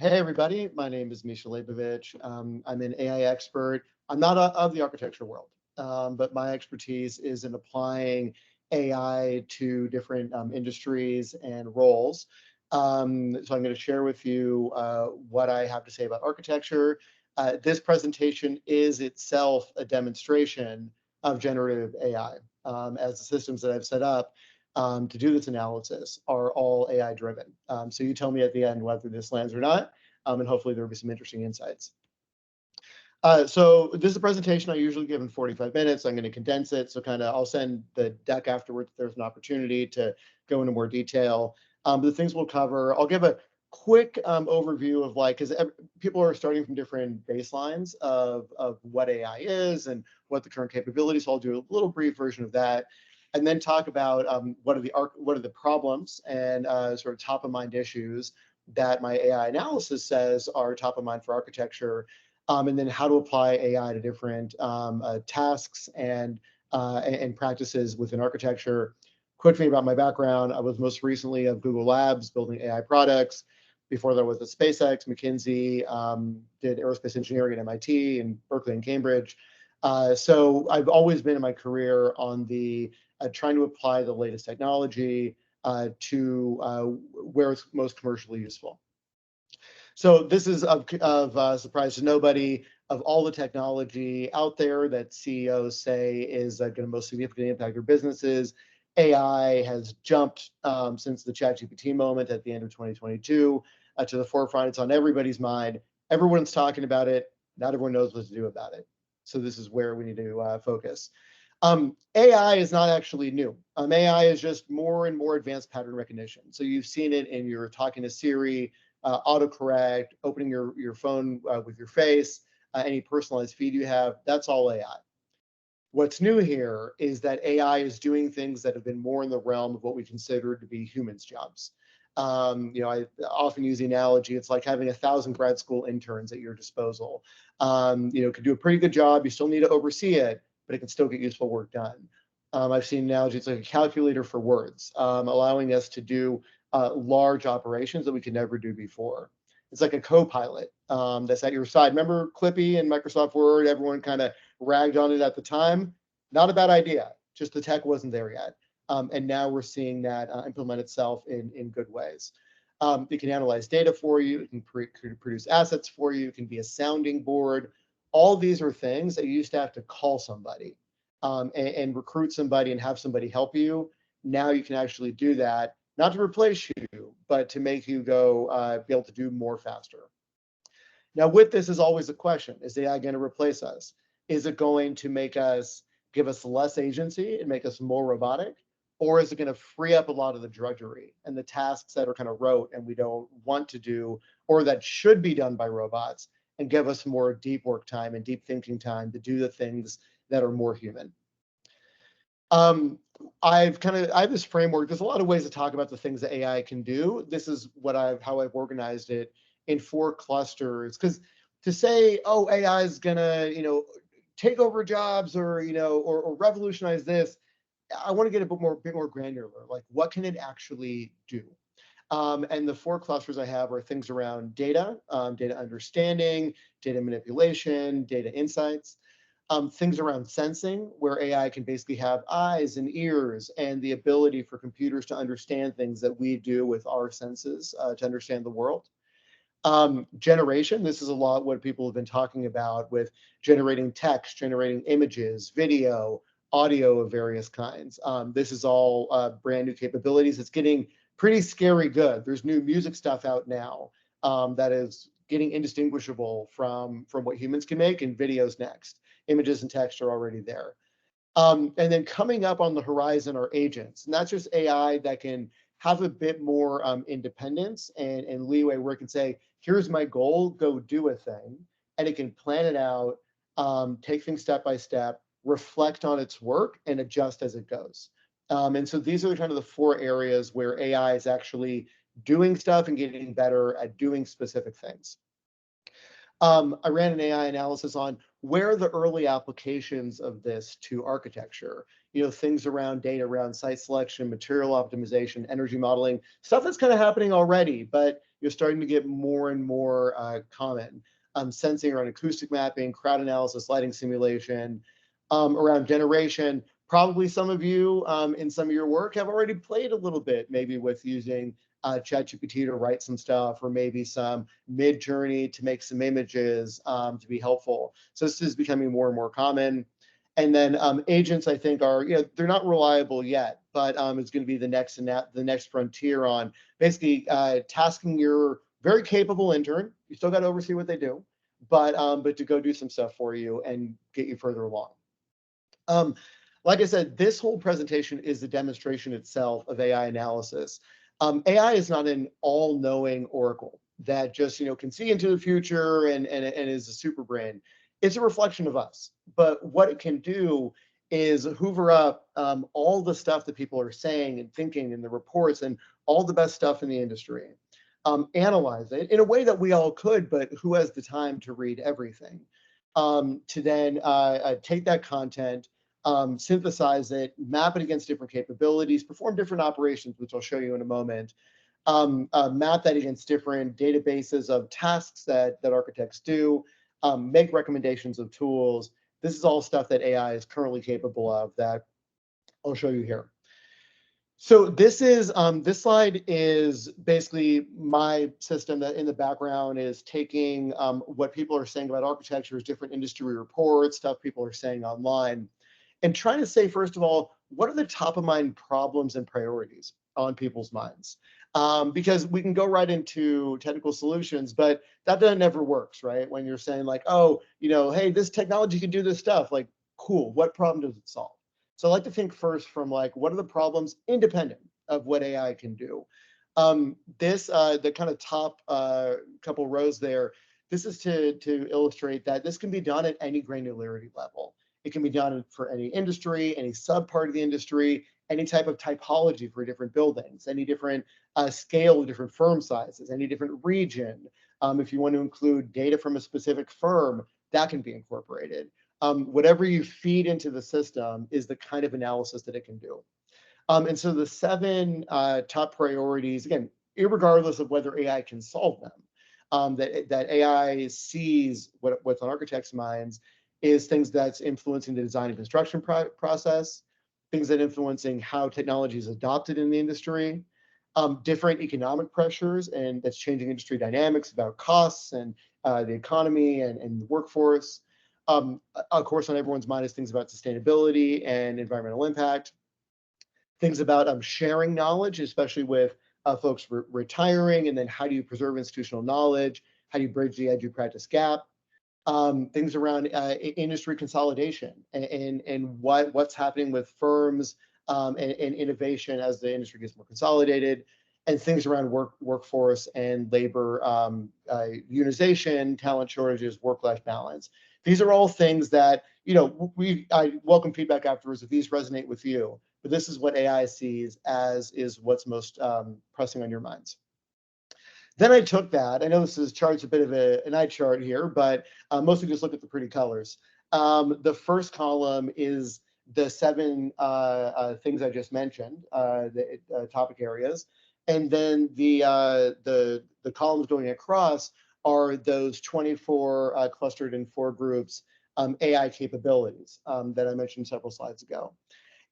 Hey everybody, my name is Misha Leibovich. I'm an AI expert. I'm not of the architecture world, but my expertise is in applying AI to different industries and roles. So I'm going to share with you what I have to say about architecture. This presentation is itself a demonstration of generative AI, as the systems that I've set up to do this analysis are all AI driven. So you tell me at the end whether this lands or not, and hopefully there will be some interesting insights. So this is a presentation I usually give in 45 minutes. I'm going to condense it. So I'll send the deck afterwards if there's an opportunity to go into more detail. But the things we'll cover, I'll give a quick overview of because people are starting from different baselines of what AI is and what the current capabilities. So I'll do a little brief version of that, and then talk about what are the problems and sort of top of mind issues that my AI analysis says are top of mind for architecture, and then how to apply AI to different tasks and practices within architecture. Quick thing about my background: I was most recently at Google Labs building AI products. Before that, I was at SpaceX, McKinsey, did aerospace engineering at MIT and Berkeley and Cambridge. So I've always been in my career on the trying to apply the latest technology to where it's most commercially useful. So this is of surprise to nobody. Of all the technology out there that CEOs say is going to most significantly impact their businesses, AI has jumped since the ChatGPT moment at the end of 2022 to the forefront. It's on everybody's mind. Everyone's talking about it. Not everyone knows what to do about it. So this is where we need to focus. AI is not actually new. AI is just more and more advanced pattern recognition. So you've seen it in your talking to Siri, autocorrect, opening your phone with your face, any personalized feed you have. That's all AI. What's new here is that AI is doing things that have been more in the realm of what we consider to be humans' jobs. I often use the analogy, it's like having 1,000 grad school interns at your disposal. It could do a pretty good job. You still need to oversee it, but it can still get useful work done. I've seen analogies like a calculator for words, allowing us to do large operations that we could never do before. It's like a co-pilot that's at your side. Remember Clippy and Microsoft Word? Everyone kind of ragged on it at the time. Not a bad idea, just the tech wasn't there yet. And now we're seeing that implement itself in good ways. It can analyze data for you. It can produce assets for you. It can be a sounding board. All these are things that you used to have to call somebody and recruit somebody and have somebody help you. Now you can actually do that, not to replace you, but to make you go be able to do more faster. Now, with this is always a question: is AI going to replace us? Is it going to give us less agency and make us more robotic? Or is it going to free up a lot of the drudgery and the tasks that are kind of rote and we don't want to do, or that should be done by robots, and give us more deep work time and deep thinking time to do the things that are more human? Um, I have this framework. There's a lot of ways to talk about the things that AI can do. This is how I've organized it in 4 clusters. Because to say, oh, AI is gonna, take over jobs or or revolutionize this, I want to get a bit more granular. Like, what can it actually do? And the 4 clusters I have are things around data, data understanding, data manipulation, data insights, things around sensing, where AI can basically have eyes and ears and the ability for computers to understand things that we do with our senses to understand the world. Generation, this is a lot what people have been talking about with generating text, generating images, video, audio of various kinds. This is all brand new capabilities. It's getting pretty scary good. There's new music stuff out now that is getting indistinguishable from what humans can make, and videos next. Images and text are already there. And then coming up on the horizon are agents, and that's just AI that can have a bit more independence and leeway, where it can say, here's my goal, go do a thing. And it can plan it out, take things step by step, reflect on its work, and adjust as it goes. And so these are kind of the 4 areas where AI is actually doing stuff and getting better at doing specific things. I ran an AI analysis on where are the early applications of this to architecture. things around data, around site selection, material optimization, energy modeling, stuff that's kind of happening already, but you're starting to get more and more common. Sensing around acoustic mapping, crowd analysis, lighting simulation, around generation. Probably some of you in some of your work have already played a little bit, maybe with using ChatGPT to write some stuff, or maybe some Mid-Journey to make some images to be helpful. So this is becoming more and more common. And then agents, I think, are they're not reliable yet, but it's going to be the next frontier on basically tasking your very capable intern. You still got to oversee what they do, but to go do some stuff for you and get you further along. Like I said, this whole presentation is the demonstration itself of AI analysis. AI is not an all-knowing oracle that just can see into the future and is a super brain. It's a reflection of us. But what it can do is hoover up all the stuff that people are saying and thinking in the reports and all the best stuff in the industry. Analyze it in a way that we all could, but who has the time to read everything? To then take that content, synthesize it, map it against different capabilities, perform different operations, which I'll show you in a moment, map that against different databases of tasks that architects do, make recommendations of tools. This is all stuff that AI is currently capable of that I'll show you here. So this slide is basically my system that in the background is taking what people are saying about architectures, different industry reports, stuff people are saying online, and trying to say, first of all, what are the top of mind problems and priorities on people's minds? Because we can go right into technical solutions, but that never works, right? When you're saying like, oh, hey, this technology can do this stuff, like, cool, what problem does it solve? So I like to think first from like, what are the problems independent of what AI can do? The kind of top couple rows there, this is to illustrate that this can be done at any granularity level. It can be done for any industry, any sub-part of the industry, any type of typology for different buildings, any different scale of different firm sizes, any different region. If you want to include data from a specific firm, that can be incorporated. Whatever you feed into the system is the kind of analysis that it can do. And so the 7 top priorities, again, irregardless of whether AI can solve them, that AI sees what's on architects' minds is things that's influencing the design and construction process, things that influencing how technology is adopted in the industry, different economic pressures, and that's changing industry dynamics about costs and the economy and the workforce. Of course, on everyone's mind is things about sustainability and environmental impact, things about sharing knowledge, especially with folks retiring, and then how do you preserve institutional knowledge? How do you bridge the edu-practice gap? Things around industry consolidation and what's happening with firms and innovation as the industry gets more consolidated, and things around workforce and labor unionization, talent shortages, work-life balance. These are all things that, I welcome feedback afterwards if these resonate with you, but this is what AI sees as is what's most pressing on your minds. Then I took that. I know this chart's a bit of an eye chart here, but mostly just look at the pretty colors. The first column is the 7 things I just mentioned, the topic areas, and then the columns going across are those 24 clustered in 4 groups AI capabilities that I mentioned several slides ago.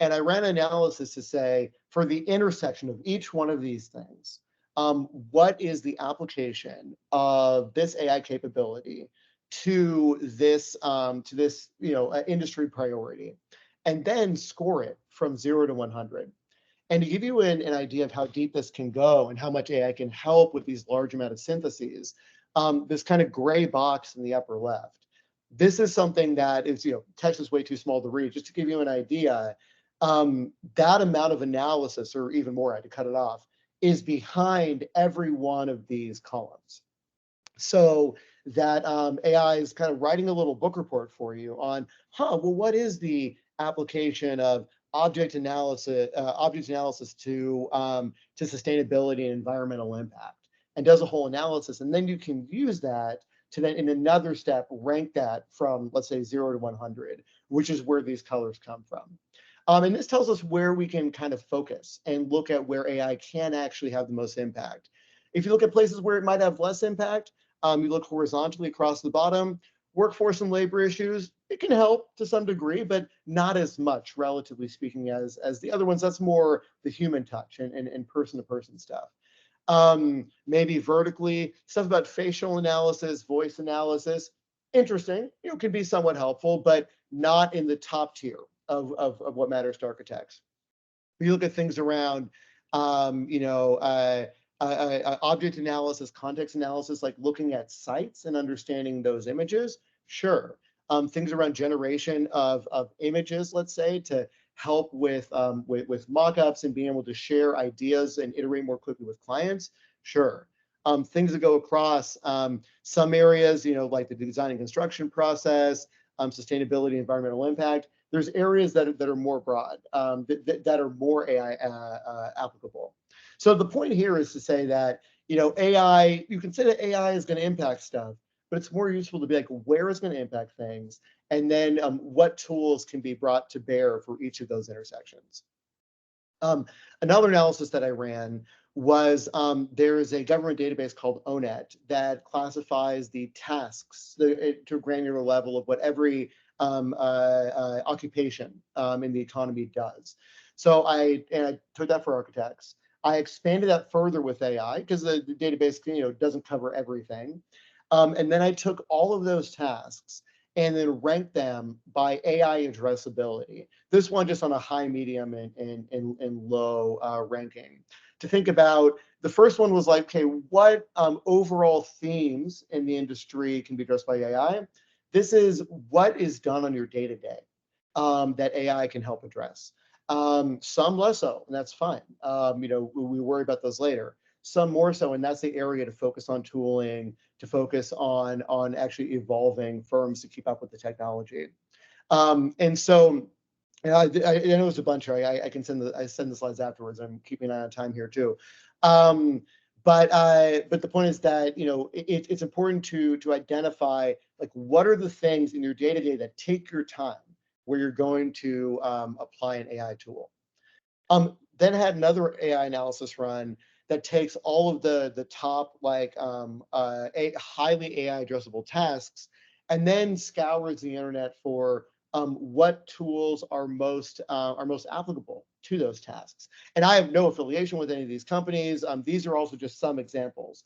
And I ran analysis to say, for the intersection of each one of these things, what is the application of this AI capability to this industry priority, and then score it from 0 to 100. And to give you an idea of how deep this can go and how much AI can help with these large amount of syntheses, this kind of gray box in the upper left, this is something that is, text is way too small to read. Just to give you an idea, that amount of analysis, or even more, I had to cut it off, is behind every one of these columns. So that AI is kind of writing a little book report for you on, what is the application of object analysis to sustainability and environmental impact, and does a whole analysis, and then you can use that to then, in another step, rank that from, let's say, 0 to 100, which is where these colors come from. And this tells us where we can kind of focus and look at where AI can actually have the most impact. If you look at places where it might have less impact, you look horizontally across the bottom, workforce and labor issues, it can help to some degree, but not as much, relatively speaking, as the other ones. That's more the human touch and person-to-person stuff. Maybe vertically, stuff about facial analysis, voice analysis, interesting, can be somewhat helpful, but not in the top tier of what matters to architects. You look at things around, um, you know, uh, object analysis, context analysis, like looking at sites and understanding those images. Sure. Things around generation of images, let's say, to help with mockups and being able to share ideas and iterate more quickly with clients. Sure. Things that go across some areas, like the design and construction process, sustainability, environmental impact. There's areas that are more broad, that are more AI applicable. So the point here is to say that, AI, you can say that AI is going to impact stuff, but it's more useful to be like, where is going to impact things, and then what tools can be brought to bear for each of those intersections. Another analysis that I ran was, there is a government database called ONET that classifies the tasks to a granular level of what every occupation in the economy does. So I took that for architects. I expanded that further with AI because the database, doesn't cover everything. And then I took all of those tasks and then ranked them by AI addressability. This one just on a high, medium, and low ranking. To think about, the first one was like, okay, what overall themes in the industry can be addressed by AI? This is what is done on your day-to-day that AI can help address. Some less so, and that's fine. We worry about those later. Some more so, and that's the area to focus on tooling, to focus on actually evolving firms to keep up with the technology. And so, I know it's a bunch here. I can send the slides afterwards. I'm keeping an eye on time here too. But the point is that it's important to identify, like, what are the things in your day to day that take your time where you're going to apply an AI tool. Then had another AI analysis run that takes all of the top, like, highly AI addressable tasks, and then scours the internet for what tools are most applicable to those tasks. And I have no affiliation with any of these companies. These are also just some examples.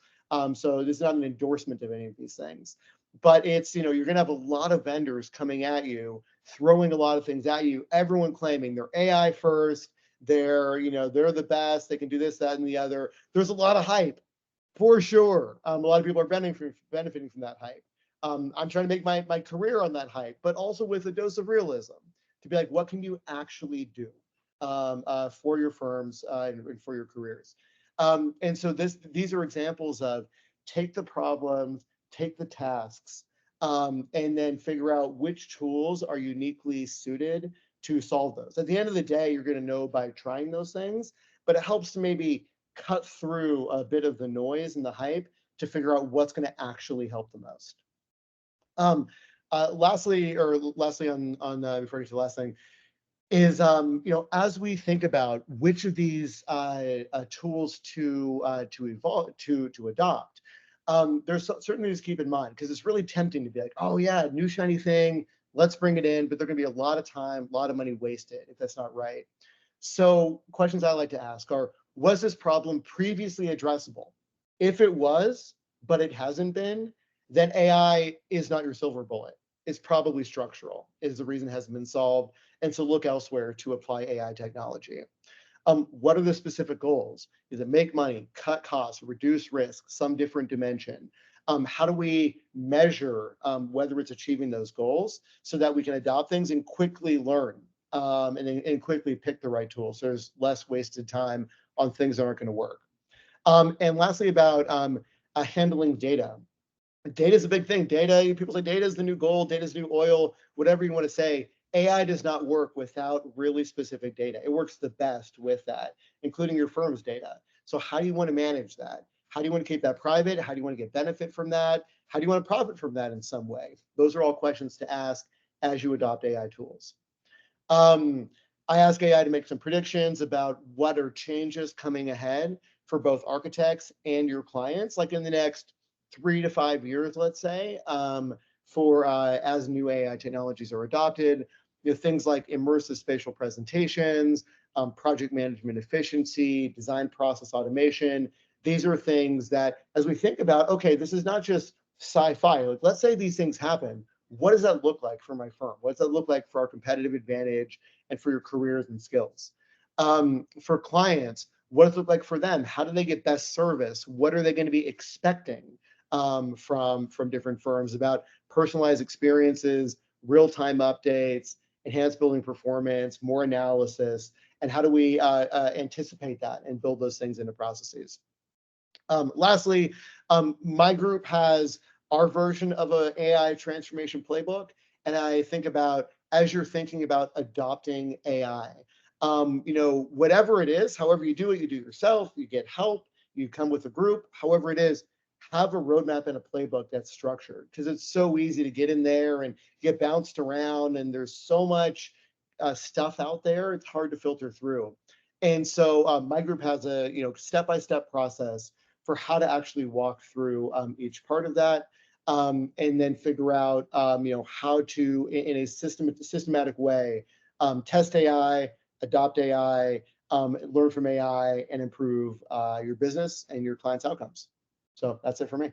So this is not an endorsement of any of these things, but it's, you're going to have a lot of vendors coming at you, throwing a lot of things at you, everyone claiming they're AI first, they're the best, they can do this, that, and the other. There's a lot of hype, for sure. A lot of people are benefiting from that hype. I'm trying to make my career on that hype, but also with a dose of realism, to be like, what can you actually do for your firms and for your careers? And so these are examples of, take the problems, take the tasks, and then figure out which tools are uniquely suited to solve those. At the end of the day, you're going to know by trying those things, but it helps to maybe cut through a bit of the noise and the hype to figure out what's going to actually help the most. Lastly on before I get to the last thing, is, as we think about which of these tools to evolve to adopt, there's certain things to keep in mind, because it's really tempting to be like, oh yeah, new shiny thing, let's bring it in, but there's going to be a lot of time, a lot of money wasted if that's not right. So questions I like to ask are, was this problem previously addressable? If it was, but it hasn't been, then AI is not your silver bullet. It's probably structural, is the reason it hasn't been solved. And so look elsewhere to apply AI technology. What are the specific goals? Is it make money, cut costs, reduce risk, some different dimension? How do we measure whether it's achieving those goals, so that we can adopt things and quickly learn, and quickly pick the right tools, so there's less wasted time on things that aren't going to work. And lastly, about handling data. Data is a big thing. Data, people say data is the new gold, data is new oil, whatever you want to say. AI does not work without really specific data. It works the best with that, including your firm's data. So how do you want to manage that? How do you want to keep that private? How do you want to get benefit from that? How do you want to profit from that in some way? Those are all questions to ask as you adopt AI tools. Um, I ask AI to make some predictions about what are changes coming ahead for both architects and your clients, like in the next 3 to 5 years, let's say, for as new AI technologies are adopted. Things like immersive spatial presentations, project management efficiency, design process automation. These are things that, as we think about, okay, this is not just sci-fi. Like, let's say these things happen. What does that look like for my firm? What does that look like for our competitive advantage and for your careers and skills? For clients, what does it look like for them? How do they get best service? What are they going to be expecting from different firms about personalized experiences, real-time updates, enhanced building performance, more analysis, and how do we anticipate that and build those things into processes? Lastly, my group has our version of an AI transformation playbook, and I think about as you're thinking about adopting AI, whatever it is, however you do it, you do it yourself, you get help, you come with a group, however it is, have a roadmap and a playbook that's structured because it's so easy to get in there and get bounced around, and there's so much stuff out there, it's hard to filter through. And so my group has a step-by-step process for how to actually walk through each part of that, and then figure out how to in a systematic way test AI, adopt AI, learn from AI, and improve your business and your clients' outcomes. So that's it for me.